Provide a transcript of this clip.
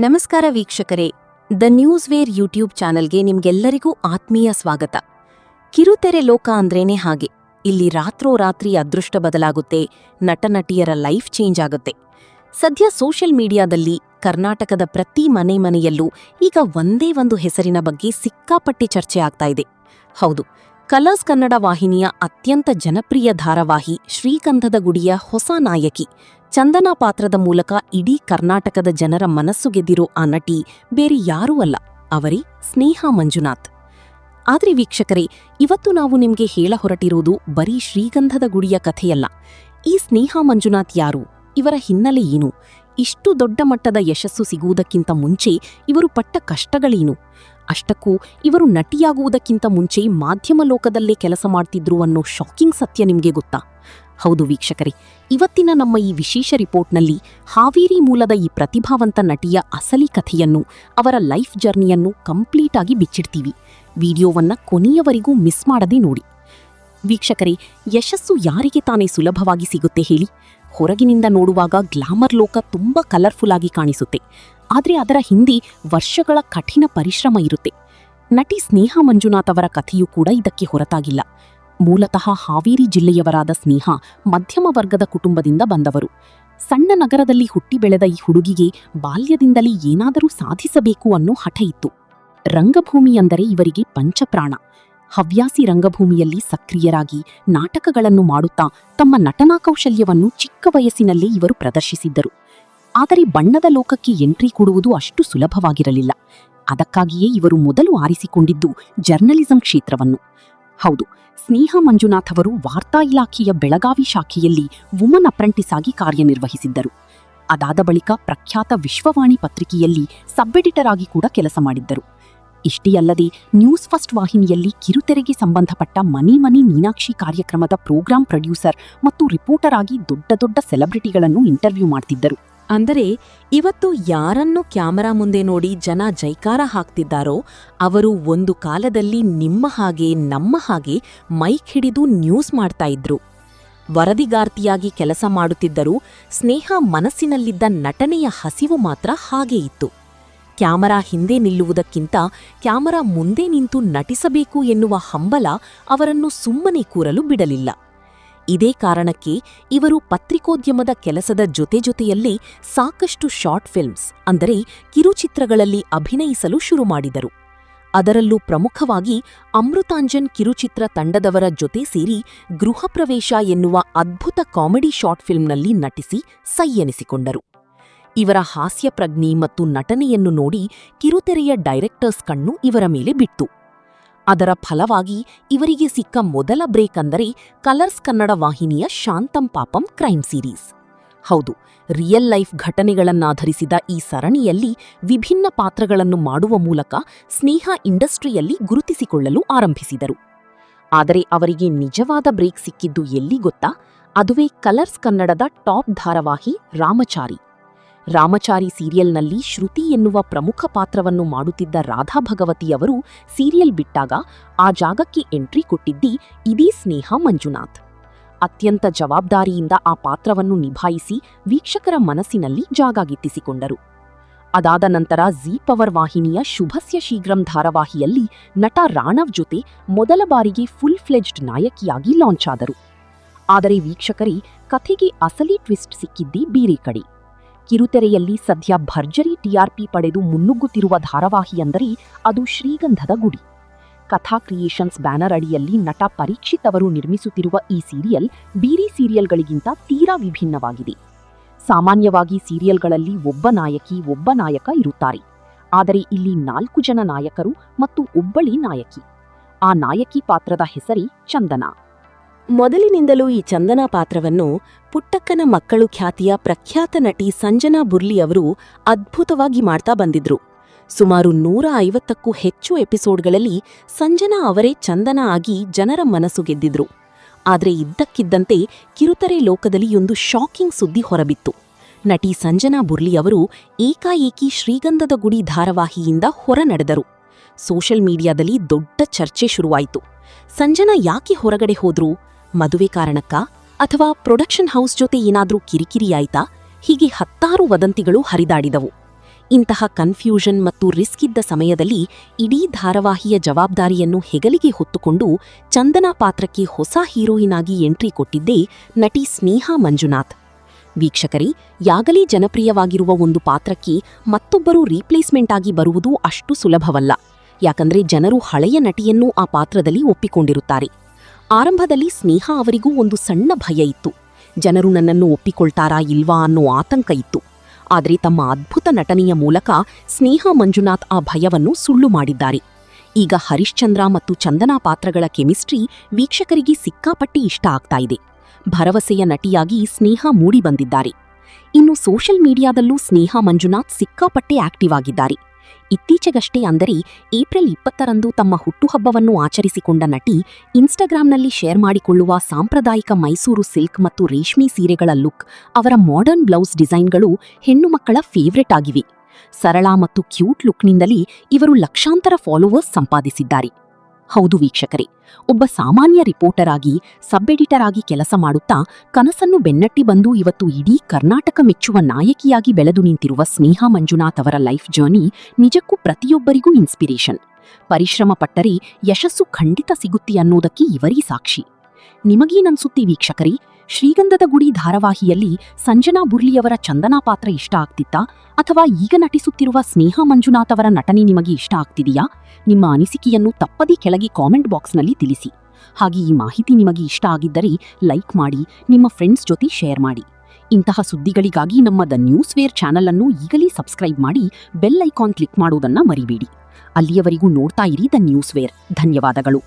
ನಮಸ್ಕಾರ ವೀಕ್ಷಕರೇ, the news wear YouTube ಚಾನೆಲ್ಗೆ ನಿಮ್ಗೆಲ್ಲರಿಗೂ ಆತ್ಮೀಯ ಸ್ವಾಗತ. ಕಿರುತೆರೆ ಲೋಕ ಅಂದ್ರೇನೆ ಹಾಗೆ. ಇಲ್ಲಿ ರಾತ್ರೋರಾತ್ರಿ ಅದೃಷ್ಟ ಬದಲಾಗುತ್ತೆ, ನಟನಟಿಯರ ಲೈಫ್ ಚೇಂಜ್ ಆಗುತ್ತೆ. ಸದ್ಯ ಸೋಷಿಯಲ್ ಮೀಡಿಯಾದಲ್ಲಿ ಕರ್ನಾಟಕದ ಪ್ರತಿ ಮನೆಯಲ್ಲೂ ಈಗ ಒಂದೇ ಒಂದು ಹೆಸರಿನ ಬಗ್ಗೆ ಸಿಕ್ಕಾಪಟ್ಟೆ ಚರ್ಚೆ ಆಗ್ತಾ ಇದೆ. ಹೌದು, ಕಲರ್ಸ್ ಕನ್ನಡ ವಾಹಿನಿಯ ಅತ್ಯಂತ ಜನಪ್ರಿಯ ಧಾರಾವಾಹಿ ಶ್ರೀಗಂಧದ ಗುಡಿಯ ಹೊಸ ನಾಯಕಿ ಚಂದನಾ ಪಾತ್ರದ ಮೂಲಕ ಇಡೀ ಕರ್ನಾಟಕದ ಜನರ ಮನಸ್ಸು ಗೆದ್ದಿರೋ ಆ ನಟಿ ಬೇರೆ ಯಾರೂ ಅಲ್ಲ, ಅವರೇ ಸ್ನೇಹಾ ಮಂಜುನಾಥ್. ಆದ್ರೆ ವೀಕ್ಷಕರೇ, ಇವತ್ತು ನಾವು ನಿಮ್ಗೆ ಹೇಳ ಹೊರಟಿರೋದು ಬರೀ ಶ್ರೀಗಂಧದ ಗುಡಿಯ ಕಥೆಯಲ್ಲ. ಈ ಸ್ನೇಹಾ ಮಂಜುನಾಥ್ ಯಾರು, ಇವರ ಹಿನ್ನೆಲೆ ಏನು, ಇಷ್ಟು ದೊಡ್ಡ ಮಟ್ಟದ ಯಶಸ್ಸು ಸಿಗುವುದಕ್ಕಿಂತ ಮುಂಚೆ ಇವರು ಪಟ್ಟ ಕಷ್ಟಗಳೇನು, ಅಷ್ಟಕ್ಕೂ ಇವರು ನಟಿಯಾಗುವುದಕ್ಕಿಂತ ಮುಂಚೆ ಮಾಧ್ಯಮ ಲೋಕದಲ್ಲೇ ಕೆಲಸ ಮಾಡ್ತಿದ್ರು ಅನ್ನೋ ಶಾಕಿಂಗ್ ಸತ್ಯ ನಿಮ್ಗೆ ಗೊತ್ತಾ? ಹೌದು ವೀಕ್ಷಕರೇ, ಇವತ್ತಿನ ನಮ್ಮ ಈ ವಿಶೇಷ ರಿಪೋರ್ಟ್ನಲ್ಲಿ ಹಾವೇರಿ ಮೂಲದ ಈ ಪ್ರತಿಭಾವಂತ ನಟಿಯ ಅಸಲಿ ಕಥೆಯನ್ನು, ಅವರ ಲೈಫ್ ಜರ್ನಿಯನ್ನು ಕಂಪ್ಲೀಟ್ ಆಗಿ ಬಿಚ್ಚಿಡ್ತೀವಿ. ವಿಡಿಯೋವನ್ನ ಕೊನೆಯವರೆಗೂ ಮಿಸ್ ಮಾಡದೆ ನೋಡಿ. ವೀಕ್ಷಕರೇ, ಯಶಸ್ಸು ಯಾರಿಗೆ ತಾನೇ ಸುಲಭವಾಗಿ ಸಿಗುತ್ತೆ ಹೇಳಿ? ಹೊರಗಿನಿಂದ ನೋಡುವಾಗ ಗ್ಲಾಮರ್ ಲೋಕ ತುಂಬಾ ಕಲರ್ಫುಲ್ ಆಗಿ ಕಾಣಿಸುತ್ತೆ, ಆದರೆ ಅದರ ಹಿಂದೆ ವರ್ಷಗಳ ಕಠಿಣ ಪರಿಶ್ರಮ ಇರುತ್ತೆ. ನಟಿ ಸ್ನೇಹಾ ಮಂಜುನಾಥ್ ಅವರ ಕಥೆಯೂ ಕೂಡ ಇದಕ್ಕೆ ಹೊರತಾಗಿಲ್ಲ. ಮೂಲತಃ ಹಾವೇರಿ ಜಿಲ್ಲೆಯವರಾದ ಸ್ನೇಹಾ ಮಧ್ಯಮ ವರ್ಗದ ಕುಟುಂಬದಿಂದ ಬಂದವರು. ಸಣ್ಣ ನಗರದಲ್ಲಿ ಹುಟ್ಟಿ ಬೆಳೆದ ಈ ಹುಡುಗಿಗೆ ಬಾಲ್ಯದಿಂದಲೇ ಏನಾದರೂ ಸಾಧಿಸಬೇಕು ಅನ್ನೋ ಹಠ ಇತ್ತು. ರಂಗಭೂಮಿ ಅಂದರೆ ಇವರಿಗೆ ಪಂಚಪ್ರಾಣ. ಹವ್ಯಾಸಿ ರಂಗಭೂಮಿಯಲ್ಲಿ ಸಕ್ರಿಯರಾಗಿ ನಾಟಕಗಳನ್ನು ಮಾಡುತ್ತಾ ತಮ್ಮ ನಟನಾ ಕೌಶಲ್ಯವನ್ನು ಚಿಕ್ಕ ವಯಸ್ಸಿನಲ್ಲೇ ಇವರು ಪ್ರದರ್ಶಿಸಿದ್ದರು. ಆದರೆ ಬಣ್ಣದ ಲೋಕಕ್ಕೆ ಎಂಟ್ರಿ ಕೊಡುವುದು ಅಷ್ಟು ಸುಲಭವಾಗಿರಲಿಲ್ಲ. ಅದಕ್ಕಾಗಿಯೇ ಇವರು ಮೊದಲು ಆರಿಸಿಕೊಂಡಿದ್ದು ಜರ್ನಲಿಸಂ ಕ್ಷೇತ್ರವನ್ನು. ಹೌದು, ಸ್ನೇಹಾ ಮಂಜುನಾಥ್ ಅವರು ವಾರ್ತಾ ಇಲಾಖೆಯ ಬೆಳಗಾವಿ ಶಾಖೆಯಲ್ಲಿ ವುಮನ್ ಅಪ್ರೆಂಟಿಸ್ ಆಗಿ ಕಾರ್ಯನಿರ್ವಹಿಸಿದ್ದರು. ಅದಾದ ಬಳಿಕ ಪ್ರಖ್ಯಾತ ವಿಶ್ವವಾಣಿ ಪತ್ರಿಕೆಯಲ್ಲಿ ಸಬ್ ಎಡಿಟರ್ ಆಗಿ ಕೂಡ ಕೆಲಸ ಮಾಡಿದ್ದರು. ಇಷ್ಟೇ ಅಲ್ಲದೆ ನ್ಯೂಸ್ ಫಸ್ಟ್ ವಾಹಿನಿಯಲ್ಲಿ ಕಿರುತೆರೆಗೆ ಸಂಬಂಧಪಟ್ಟ ಮನಿ ಮೀನಾಕ್ಷಿ ಕಾರ್ಯಕ್ರಮದ ಪ್ರೋಗ್ರಾಂ ಪ್ರೊಡ್ಯೂಸರ್ ಮತ್ತು ರಿಪೋರ್ಟರ್ ಆಗಿ ದೊಡ್ಡ ದೊಡ್ಡ ಸೆಲೆಬ್ರಿಟಿಗಳನ್ನು ಇಂಟರ್ವ್ಯೂ ಮಾಡ್ತಿದ್ದರು. ಅಂದರೆ ಇವತ್ತು ಯಾರನ್ನು ಕ್ಯಾಮರಾ ಮುಂದೆ ನೋಡಿ ಜನ ಜೈಕಾರ ಹಾಕ್ತಿದ್ದಾರೋ ಅವರು ಒಂದು ಕಾಲದಲ್ಲಿ ನಿಮ್ಮ ಹಾಗೆ ನಮ್ಮ ಹಾಗೆ ಮೈಕ್ ಹಿಡಿದು ನ್ಯೂಸ್ ಮಾಡ್ತಾ ಇದ್ರು. ವರದಿಗಾರ್ತಿಯಾಗಿ ಕೆಲಸ ಮಾಡುತ್ತಿದ್ದರೂ ಸ್ನೇಹಾ ಮನಸ್ಸಿನಲ್ಲಿದ್ದ ನಟನೆಯ ಹಸಿವು ಮಾತ್ರ ಹಾಗೇ ಇತ್ತು. ಕ್ಯಾಮರಾ ಹಿಂದೆ ನಿಲ್ಲುವುದಕ್ಕಿಂತ ಕ್ಯಾಮರಾ ಮುಂದೆ ನಿಂತು ನಟಿಸಬೇಕು ಎನ್ನುವ ಹಂಬಲ ಅವರನ್ನು ಸುಮ್ಮನೆ ಕೂರಲು ಬಿಡಲಿಲ್ಲ. ಇದೇ ಕಾರಣಕ್ಕೆ ಇವರು ಪತ್ರಿಕೋದ್ಯಮದ ಕೆಲಸದ ಜೊತೆಯಲ್ಲೇ ಸಾಕಷ್ಟು ಶಾರ್ಟ್ ಫಿಲ್ಮ್ಸ್ ಅಂದರೆ ಕಿರುಚಿತ್ರಗಳಲ್ಲಿ ಅಭಿನಯಿಸಲು ಶುರು ಮಾಡಿದರು. ಅದರಲ್ಲೂ ಪ್ರಮುಖವಾಗಿ ಅಮೃತಾಂಜನ್ ಕಿರುಚಿತ್ರ ತಂಡದವರ ಜೊತೆ ಸೇರಿ ಗೃಹಪ್ರವೇಶ ಎನ್ನುವ ಅದ್ಭುತ ಕಾಮಿಡಿ ಶಾರ್ಟ್ ಫಿಲ್ಮ್ನಲ್ಲಿ ನಟಿಸಿ ಸೈ ಎನಿಸಿಕೊಂಡರು. ಇವರ ಹಾಸ್ಯ ಪ್ರಜ್ಞೆ ಮತ್ತು ನಟನೆಯನ್ನು ನೋಡಿ ಕಿರುತೆರೆಯ ಡೈರೆಕ್ಟರ್ಸ್ ಕಣ್ಣು ಇವರ ಮೇಲೆ ಬಿತ್ತು. ಅದರ ಫಲವಾಗಿ ಇವರಿಗೆ ಸಿಕ್ಕ ಮೊದಲ ಬ್ರೇಕ್ ಅಂದರೆ ಕಲರ್ಸ್ ಕನ್ನಡ ವಾಹಿನಿಯ ಶಾಂತಂ ಪಾಪಂ ಕ್ರೈಮ್ ಸೀರೀಸ್. ಹೌದು, ರಿಯಲ್ ಲೈಫ್ ಘಟನೆಗಳನ್ನಾಧರಿಸಿದ ಈ ಸರಣಿಯಲ್ಲಿ ವಿಭಿನ್ನ ಪಾತ್ರಗಳನ್ನು ಮಾಡುವ ಮೂಲಕ ಸ್ನೇಹಾ ಇಂಡಸ್ಟ್ರಿಯಲ್ಲಿ ಗುರುತಿಸಿಕೊಳ್ಳಲು ಆರಂಭಿಸಿದರು. ಆದರೆ ಅವರಿಗೆ ನಿಜವಾದ ಬ್ರೇಕ್ ಸಿಕ್ಕಿದ್ದು ಎಲ್ಲಿ ಗೊತ್ತಾ? ಅದುವೇ ಕಲರ್ಸ್ ಕನ್ನಡದ ಟಾಪ್ ಧಾರಾವಾಹಿ ರಾಮಚಾರಿ ಸೀರಿಯಲ್ನಲ್ಲಿ ಶ್ರುತಿ ಎನ್ನುವ ಪ್ರಮುಖ ಪಾತ್ರವನ್ನು ಮಾಡುತ್ತಿದ್ದ ರಾಧಾ ಭಗವತಿ ಅವರು ಸೀರಿಯಲ್ ಬಿಟ್ಟಾಗ ಆ ಜಾಗಕ್ಕೆ ಎಂಟ್ರಿ ಕೊಟ್ಟಿದ್ದಿ ಇದೇ ಸ್ನೇಹಾ ಮಂಜುನಾಥ್. ಅತ್ಯಂತ ಜವಾಬ್ದಾರಿಯಿಂದ ಆ ಪಾತ್ರವನ್ನು ನಿಭಾಯಿಸಿ ವೀಕ್ಷಕರ ಮನಸ್ಸಿನಲ್ಲಿ ಜಾಗ ಗಿಟ್ಟಿಸಿಕೊಂಡರು. ಅದಾದ ನಂತರ ಜೀ ಪವರ್ ವಾಹಿನಿಯ ಶುಭಸ್ಯ ಶೀಘ್ರಂ ಧಾರಾವಾಹಿಯಲ್ಲಿ ನಟ ರಾಣವ್ ಜೊತೆ ಮೊದಲ ಬಾರಿಗೆ ಫುಲ್ ಫ್ಲೆಜ್ಡ್ ನಾಯಕಿಯಾಗಿ ಲಾಂಚ್ ಆದರು. ಆದರೆ ವೀಕ್ಷಕರೇ, ಕಥೆಗೆ ಅಸಲಿ ಟ್ವಿಸ್ಟ್ ಸಿಕ್ಕಿದ್ದೇ ಬೇರೆ ಕಡೆ. ಕಿರುತೆರೆಯಲ್ಲಿ ಸದ್ಯ ಭರ್ಜರಿ ಟಿಆರ್ಪಿ ಪಡೆದು ಮುನ್ನುಗ್ಗುತ್ತಿರುವ ಧಾರಾವಾಹಿ ಅಂದರೆ ಅದು ಶ್ರೀಗಂಧದ ಗುಡಿ. ಕಥಾ ಕ್ರಿಯೇಷನ್ಸ್ ಬ್ಯಾನರ್ ಅಡಿಯಲ್ಲಿ ನಟ ಪರೀಕ್ಷಿತ್ ಅವರು ನಿರ್ಮಿಸುತ್ತಿರುವ ಈ ಸೀರಿಯಲ್ ಬೇರೆ ಸೀರಿಯಲ್ಗಳಿಗಿಂತ ತೀರಾ ವಿಭಿನ್ನವಾಗಿದೆ. ಸಾಮಾನ್ಯವಾಗಿ ಸೀರಿಯಲ್ಗಳಲ್ಲಿ ಒಬ್ಬ ನಾಯಕ ಇರುತ್ತಾರೆ. ಆದರೆ ಇಲ್ಲಿ 4 ಜನ ನಾಯಕರು ಮತ್ತು ಒಬ್ಬಳೇ ನಾಯಕಿ. ಆ ನಾಯಕಿ ಪಾತ್ರದ ಹೆಸರೇ ಚಂದನಾ. ಮೊದಲಿನಿಂದಲೂ ಈ ಚಂದನಾ ಪಾತ್ರವನ್ನು ಪುಟ್ಟಕ್ಕನ ಮಕ್ಕಳು ಖ್ಯಾತಿಯ ಪ್ರಖ್ಯಾತ ನಟಿ ಸಂಜನಾ ಬುರ್ಲಿ ಅವರು ಅದ್ಭುತವಾಗಿ ಮಾಡ್ತಾ ಬಂದಿದ್ರು. ಸುಮಾರು 150ಕ್ಕೂ ಹೆಚ್ಚು ಎಪಿಸೋಡ್ಗಳಲ್ಲಿ ಸಂಜನಾ ಅವರೇ ಚಂದನಾ ಆಗಿ ಜನರ ಮನಸ್ಸು ಗೆದ್ದಿದ್ರು. ಆದರೆ ಇದ್ದಕ್ಕಿದ್ದಂತೆ ಕಿರುತೆರೆ ಲೋಕದಲ್ಲಿ ಒಂದು ಶಾಕಿಂಗ್ ಸುದ್ದಿ ಹೊರಬಿತ್ತು. ನಟಿ ಸಂಜನಾ ಬುರ್ಲಿ ಅವರು ಏಕಾಏಕಿ ಶ್ರೀಗಂಧದ ಗುಡಿ ಧಾರಾವಾಹಿಯಿಂದ ಹೊರ ನಡೆದರು. ಸೋಷಿಯಲ್ ಮೀಡಿಯಾದಲ್ಲಿ ದೊಡ್ಡ ಚರ್ಚೆ ಶುರುವಾಯಿತು. ಸಂಜನಾ ಯಾಕೆ ಹೊರಗಡೆ ಹೋದ್ರು? ಮದುವೆ ಕಾರಣಕ್ಕಾ ಅಥವಾ ಪ್ರೊಡಕ್ಷನ್ ಹೌಸ್ ಜೊತೆ ಏನಾದ್ರೂ ಕಿರಿಕಿರಿಯಾಯ್ತಾ? ಹೀಗೆ 10 ವದಂತಿಗಳು ಹರಿದಾಡಿದವು. ಇಂತಹ ಕನ್ಫ್ಯೂಷನ್ ಮತ್ತು ರಿಸ್ಕ್ ಇದ್ದ ಸಮಯದಲ್ಲಿ ಇಡೀ ಧಾರಾವಾಹಿಯ ಜವಾಬ್ದಾರಿಯನ್ನು ಹೆಗಲಿಗೆ ಹೊತ್ತುಕೊಂಡು ಚಂದನಾ ಪಾತ್ರಕ್ಕೆ ಹೊಸ ಹೀರೋಯಿನ್ ಆಗಿ ಎಂಟ್ರಿ ಕೊಟ್ಟಿದ್ದೇ ನಟಿ ಸ್ನೇಹಾ ಮಂಜುನಾಥ್. ವೀಕ್ಷಕರೇ, ಯಾಗಲೇ ಜನಪ್ರಿಯವಾಗಿರುವ ಒಂದು ಪಾತ್ರಕ್ಕೆ ಮತ್ತೊಬ್ಬರು ರೀಪ್ಲೇಸ್ಮೆಂಟ್ ಆಗಿ ಬರುವುದು ಅಷ್ಟು ಸುಲಭವಲ್ಲ. ಯಾಕಂದ್ರೆ ಜನರು ಹಳೆಯ ನಟಿಯನ್ನೂ ಆ ಪಾತ್ರದಲ್ಲಿ ಒಪ್ಪಿಕೊಂಡಿರುತ್ತಾರೆ. ಆರಂಭದಲ್ಲಿ ಸ್ನೇಹಾ ಅವರಿಗೂ ಒಂದು ಸಣ್ಣ ಭಯ ಇತ್ತು. ಜನರು ನನ್ನನ್ನು ಒಪ್ಪಿಕೊಳ್ತಾರಾ ಇಲ್ವಾ ಅನ್ನೋ ಆತಂಕ ಇತ್ತು. ಆದರೆ ತಮ್ಮ ಅದ್ಭುತ ನಟನೆಯ ಮೂಲಕ ಸ್ನೇಹಾ ಮಂಜುನಾಥ್ ಆ ಭಯವನ್ನು ಸುಳ್ಳು ಮಾಡಿದ್ದಾರೆ. ಈಗ ಹರಿಶ್ಚಂದ್ರ ಮತ್ತು ಚಂದನಾ ಪಾತ್ರಗಳ ಕೆಮಿಸ್ಟ್ರಿ ವೀಕ್ಷಕರಿಗೆ ಸಿಕ್ಕಾಪಟ್ಟಿ ಇಷ್ಟ ಆಗ್ತಾ ಇದೆ. ಭರವಸೆಯ ನಟಿಯಾಗಿ ಸ್ನೇಹಾ ಮೂಡಿ ಬಂದಿದ್ದಾರೆ. ಇನ್ನು ಸೋಷಿಯಲ್ ಮೀಡಿಯಾದಲ್ಲೂ ಸ್ನೇಹಾ ಮಂಜುನಾಥ್ ಸಿಕ್ಕಾಪಟ್ಟೆ ಆಕ್ಟಿವ್ ಆಗಿದ್ದಾರೆ. ಇತ್ತೀಚೆಗಷ್ಟೇ ಅಂದರೆ ಏಪ್ರಿಲ್ 20ರಂದು ತಮ್ಮ ಹುಟ್ಟುಹಬ್ಬವನ್ನು ಆಚರಿಸಿಕೊಂಡ ನಟಿ ಇನ್ಸ್ಟಾಗ್ರಾಂನಲ್ಲಿ ಶೇರ್ ಮಾಡಿಕೊಳ್ಳುವ ಸಾಂಪ್ರದಾಯಿಕ ಮೈಸೂರು ಸಿಲ್ಕ್ ಮತ್ತು ರೇಷ್ಮೆ ಸೀರೆಗಳ ಲುಕ್, ಅವರ ಮಾಡರ್ನ್ ಬ್ಲೌಸ್ ಡಿಸೈನ್ಗಳು ಹೆಣ್ಣು ಮಕ್ಕಳ ಫೇವ್ರೆಟ್ ಆಗಿವೆ. ಸರಳ ಮತ್ತು ಕ್ಯೂಟ್ ಲುಕ್ನಿಂದಲೇ ಇವರು ಲಕ್ಷಾಂತರ ಫಾಲೋವರ್ಸ್ ಸಂಪಾದಿಸಿದ್ದಾರೆ. ಹೌದು ವೀಕ್ಷಕರೇ, ಒಬ್ಬ ಸಾಮಾನ್ಯ ರಿಪೋರ್ಟರ್ ಆಗಿ, ಸಬ್ ಎಡಿಟರ್ ಆಗಿ ಕೆಲಸ ಮಾಡುತ್ತಾ ಕನಸನ್ನು ಬೆನ್ನಟ್ಟಿ ಬಂದು ಇವತ್ತು ಇಡೀ ಕರ್ನಾಟಕ ಮೆಚ್ಚುವ ನಾಯಕಿಯಾಗಿ ಬೆಳೆದು ನಿಂತಿರುವ ಸ್ನೇಹಾ ಮಂಜುನಾಥ್ ಅವರ ಲೈಫ್ ಜರ್ನಿ ನಿಜಕ್ಕೂ ಪ್ರತಿಯೊಬ್ಬರಿಗೂ ಇನ್ಸ್ಪಿರೇಷನ್. ಪರಿಶ್ರಮ ಪಟ್ಟರೆ ಯಶಸ್ಸು ಖಂಡಿತ ಸಿಗುತ್ತೆ ಅನ್ನೋದಕ್ಕೆ ಇವರೇ ಸಾಕ್ಷಿ. ನಿಮಗೇನನ್ಸುತ್ತೆ ವೀಕ್ಷಕರೇ? ಶ್ರೀಗಂಧದ ಗುಡಿ ಧಾರಾವಾಹಿಯಲ್ಲಿ ಸಂಜನಾ ಬುರ್ಲಿಯವರ ಚಂದನಾ ಪಾತ್ರ ಇಷ್ಟ ಆಗ್ತಿತ್ತಾ, ಅಥವಾ ಈಗ ನಟಿಸುತ್ತಿರುವ ಸ್ನೇಹಾ ಮಂಜುನಾಥ್ ಅವರ ನಟನೆ ನಿಮಗೆ ಇಷ್ಟ ಆಗ್ತಿದೆಯಾ? ನಿಮ್ಮ ಅನಿಸಿಕೆಯನ್ನು ತಪ್ಪದೇ ಕೆಳಗೆ ಕಾಮೆಂಟ್ ಬಾಕ್ಸ್ನಲ್ಲಿ ತಿಳಿಸಿ. ಹಾಗೆ ಈ ಮಾಹಿತಿ ನಿಮಗೆ ಇಷ್ಟ ಆಗಿದ್ದರೆ ಲೈಕ್ ಮಾಡಿ, ನಿಮ್ಮ ಫ್ರೆಂಡ್ಸ್ ಜೊತೆ ಶೇರ್ ಮಾಡಿ. ಇಂತಹ ಸುದ್ದಿಗಳಿಗಾಗಿ ನಮ್ಮ ದ ನ್ಯೂಸ್ ವೇರ್ ಚಾನಲ್ ಅನ್ನು ಈಗಲೇ ಸಬ್ಸ್ಕ್ರೈಬ್ ಮಾಡಿ, ಬೆಲ್ ಐಕಾನ್ ಕ್ಲಿಕ್ ಮಾಡೋದನ್ನ ಮರಿಬೇಡಿ. ಅಲ್ಲಿಯವರೆಗೂ ನೋಡ್ತಾ ಇರಿ ದ ನ್ಯೂಸ್ ವೇರ್. ಧನ್ಯವಾದಗಳು.